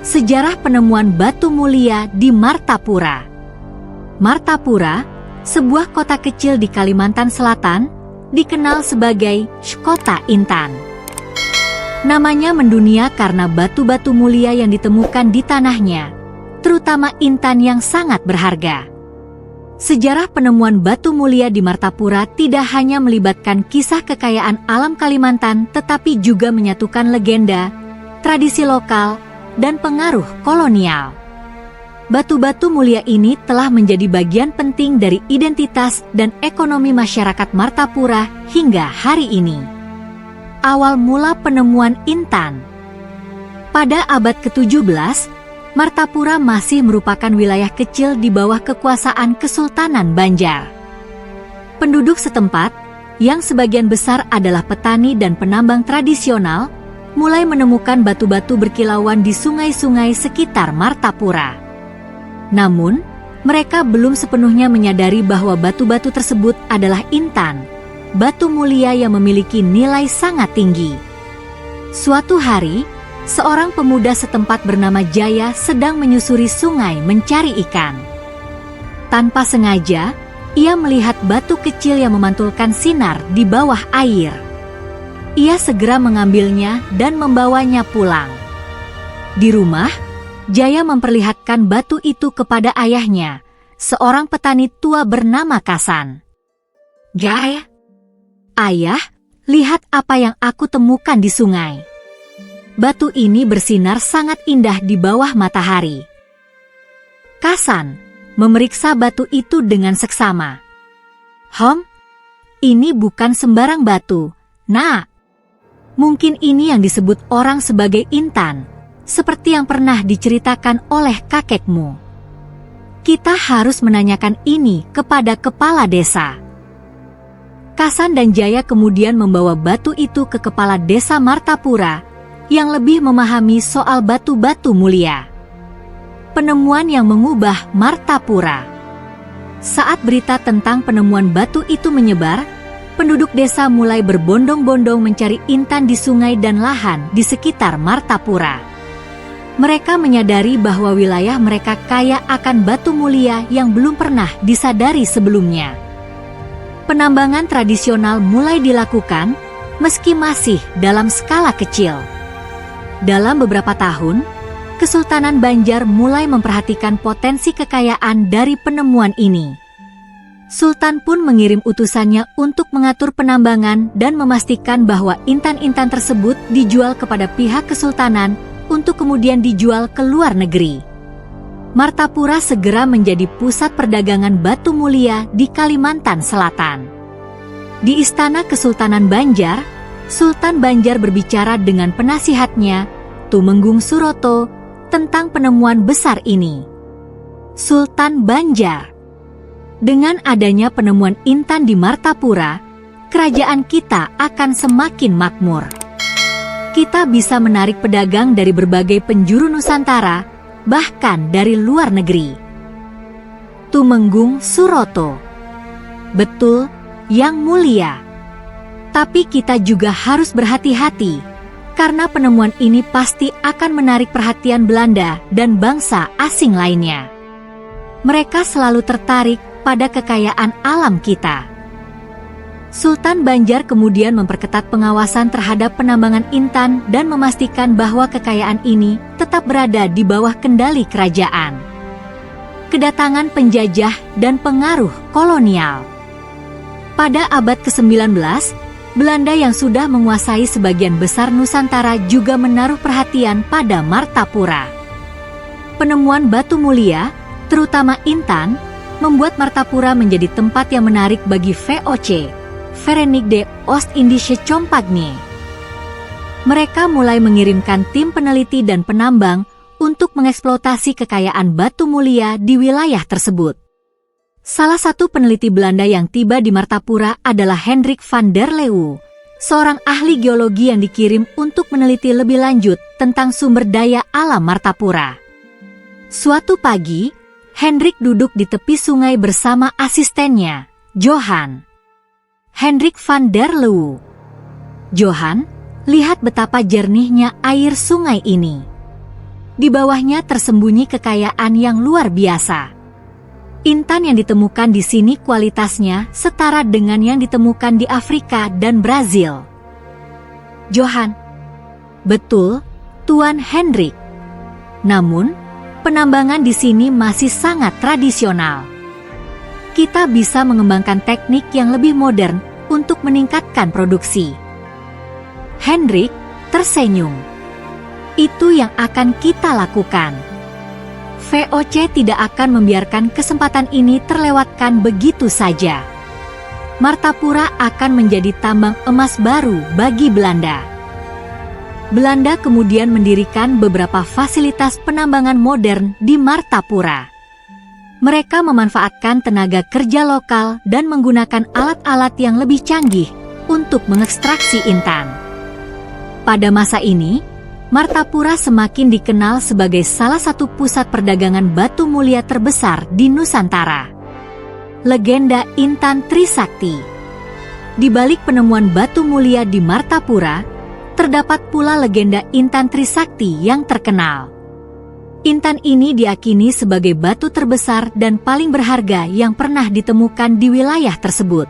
Sejarah penemuan batu mulia di Martapura. Martapura, sebuah kota kecil di Kalimantan Selatan, dikenal sebagai Kota Intan. Namanya mendunia karena batu-batu mulia yang ditemukan di tanahnya, terutama intan yang sangat berharga. Sejarah penemuan batu mulia di Martapura tidak hanya melibatkan kisah kekayaan alam Kalimantan, tetapi juga menyatukan legenda, tradisi lokal, dan pengaruh kolonial. Batu-batu mulia ini telah menjadi bagian penting dari identitas dan ekonomi masyarakat Martapura hingga hari ini. Awal mula penemuan intan. Pada abad ke-17, Martapura masih merupakan wilayah kecil di bawah kekuasaan Kesultanan Banjar. Penduduk setempat, yang sebagian besar adalah petani dan penambang tradisional, mulai menemukan batu-batu berkilauan di sungai-sungai sekitar Martapura. Namun, mereka belum sepenuhnya menyadari bahwa batu-batu tersebut adalah intan, batu mulia yang memiliki nilai sangat tinggi. Suatu hari, seorang pemuda setempat bernama Jaya sedang menyusuri sungai mencari ikan. Tanpa sengaja, ia melihat batu kecil yang memantulkan sinar di bawah air. Ia segera mengambilnya dan membawanya pulang. Di rumah, Jaya memperlihatkan batu itu kepada ayahnya, seorang petani tua bernama Kasan. "Jaya, ayah, lihat apa yang aku temukan di sungai. Batu ini bersinar sangat indah di bawah matahari." Kasan memeriksa batu itu dengan seksama. Ini bukan sembarang batu, Nak. Mungkin ini yang disebut orang sebagai intan, seperti yang pernah diceritakan oleh kakekmu. Kita harus menanyakan ini kepada kepala desa." Kasan dan Jaya kemudian membawa batu itu ke kepala desa Martapura, yang lebih memahami soal batu-batu mulia. Penemuan yang mengubah Martapura. Saat berita tentang penemuan batu itu menyebar, penduduk desa mulai berbondong-bondong mencari intan di sungai dan lahan di sekitar Martapura. Mereka menyadari bahwa wilayah mereka kaya akan batu mulia yang belum pernah disadari sebelumnya. Penambangan tradisional mulai dilakukan, meski masih dalam skala kecil. Dalam beberapa tahun, Kesultanan Banjar mulai memperhatikan potensi kekayaan dari penemuan ini. Sultan pun mengirim utusannya untuk mengatur penambangan dan memastikan bahwa intan-intan tersebut dijual kepada pihak kesultanan untuk kemudian dijual ke luar negeri. Martapura segera menjadi pusat perdagangan batu mulia di Kalimantan Selatan. Di Istana Kesultanan Banjar, Sultan Banjar berbicara dengan penasihatnya, Tumenggung Suroto, tentang penemuan besar ini. Sultan Banjar: "Dengan adanya penemuan intan di Martapura, kerajaan kita akan semakin makmur. Kita bisa menarik pedagang dari berbagai penjuru Nusantara, bahkan dari luar negeri." Tumenggung Suroto: "Betul, Yang Mulia. Tapi kita juga harus berhati-hati, karena penemuan ini pasti akan menarik perhatian Belanda dan bangsa asing lainnya. Mereka selalu tertarik pada kekayaan alam kita." Sultan Banjar kemudian memperketat pengawasan terhadap penambangan intan dan memastikan bahwa kekayaan ini tetap berada di bawah kendali kerajaan. Kedatangan penjajah dan pengaruh kolonial. Pada abad ke-19, Belanda yang sudah menguasai sebagian besar Nusantara juga menaruh perhatian pada Martapura. Penemuan batu mulia, terutama intan, membuat Martapura menjadi tempat yang menarik bagi VOC, Verenigde Oost-Indische Compagnie. Mereka mulai mengirimkan tim peneliti dan penambang untuk mengeksploitasi kekayaan batu mulia di wilayah tersebut. Salah satu peneliti Belanda yang tiba di Martapura adalah Hendrik van der Leeuw, seorang ahli geologi yang dikirim untuk meneliti lebih lanjut tentang sumber daya alam Martapura. Suatu pagi, Hendrik duduk di tepi sungai bersama asistennya, Johan. Hendrik van der Leeuw: "Johan, lihat betapa jernihnya air sungai ini. di bawahnya tersembunyi kekayaan yang luar biasa. Intan yang ditemukan di sini kualitasnya setara dengan yang ditemukan di Afrika dan Brazil. Johan. Betul, Tuan Hendrik. Namun, penambangan di sini masih sangat tradisional. Kita bisa mengembangkan teknik yang lebih modern untuk meningkatkan produksi. Hendrik tersenyum. Itu yang akan kita lakukan. VOC tidak akan membiarkan kesempatan ini terlewatkan begitu saja. Martapura akan menjadi tambang emas baru bagi Belanda. Belanda kemudian mendirikan beberapa fasilitas penambangan modern di Martapura. Mereka memanfaatkan tenaga kerja lokal dan menggunakan alat-alat yang lebih canggih untuk mengekstraksi intan. Pada masa ini, Martapura semakin dikenal sebagai salah satu pusat perdagangan batu mulia terbesar di Nusantara. Legenda Intan Trisakti. Di balik penemuan batu mulia di Martapura, terdapat pula legenda Intan Trisakti yang terkenal. Intan ini diyakini sebagai batu terbesar dan paling berharga yang pernah ditemukan di wilayah tersebut.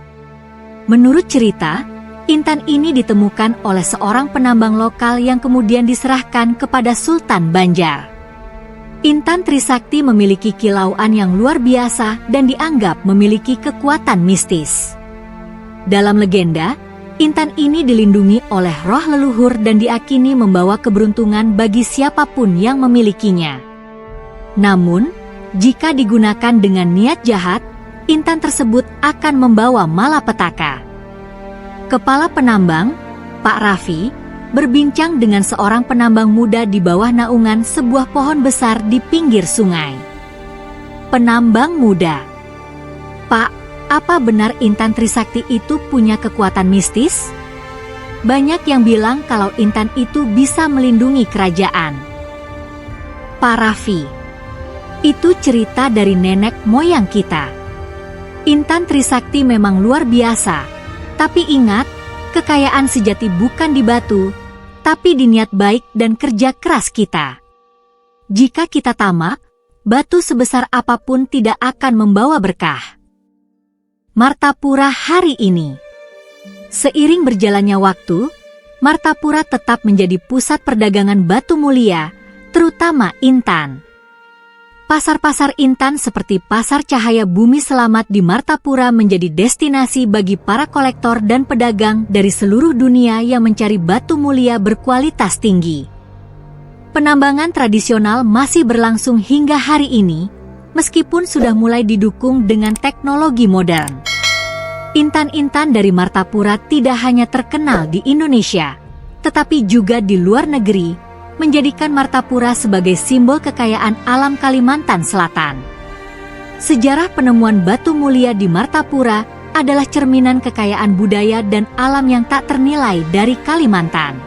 Menurut cerita, intan ini ditemukan oleh seorang penambang lokal yang kemudian diserahkan kepada Sultan Banjar. Intan Trisakti memiliki kilauan yang luar biasa dan dianggap memiliki kekuatan mistis. Dalam legenda, intan ini dilindungi oleh roh leluhur dan diyakini membawa keberuntungan bagi siapapun yang memilikinya. Namun, jika digunakan dengan niat jahat, intan tersebut akan membawa malapetaka. Kepala penambang, Pak Raffi, berbincang dengan seorang penambang muda di bawah naungan sebuah pohon besar di pinggir sungai. Penambang muda. Pak, apa benar intan Trisakti itu punya kekuatan mistis? Banyak yang bilang kalau intan itu bisa melindungi kerajaan. Pak Raffi, itu cerita dari nenek moyang kita. Intan Trisakti memang luar biasa. Tapi ingat, kekayaan sejati bukan di batu, tapi di niat baik dan kerja keras kita. Jika kita tamak, batu sebesar apapun tidak akan membawa berkah. Martapura hari ini. Seiring berjalannya waktu, Martapura tetap menjadi pusat perdagangan batu mulia, terutama intan. Pasar-pasar intan seperti Pasar Cahaya Bumi Selamat di Martapura menjadi destinasi bagi para kolektor dan pedagang dari seluruh dunia yang mencari batu mulia berkualitas tinggi. Penambangan tradisional masih berlangsung hingga hari ini, meskipun sudah mulai didukung dengan teknologi modern. Intan-intan dari Martapura tidak hanya terkenal di Indonesia, tetapi juga di luar negeri, menjadikan Martapura sebagai simbol kekayaan alam Kalimantan Selatan. Sejarah penemuan batu mulia di Martapura adalah cerminan kekayaan budaya dan alam yang tak ternilai dari Kalimantan.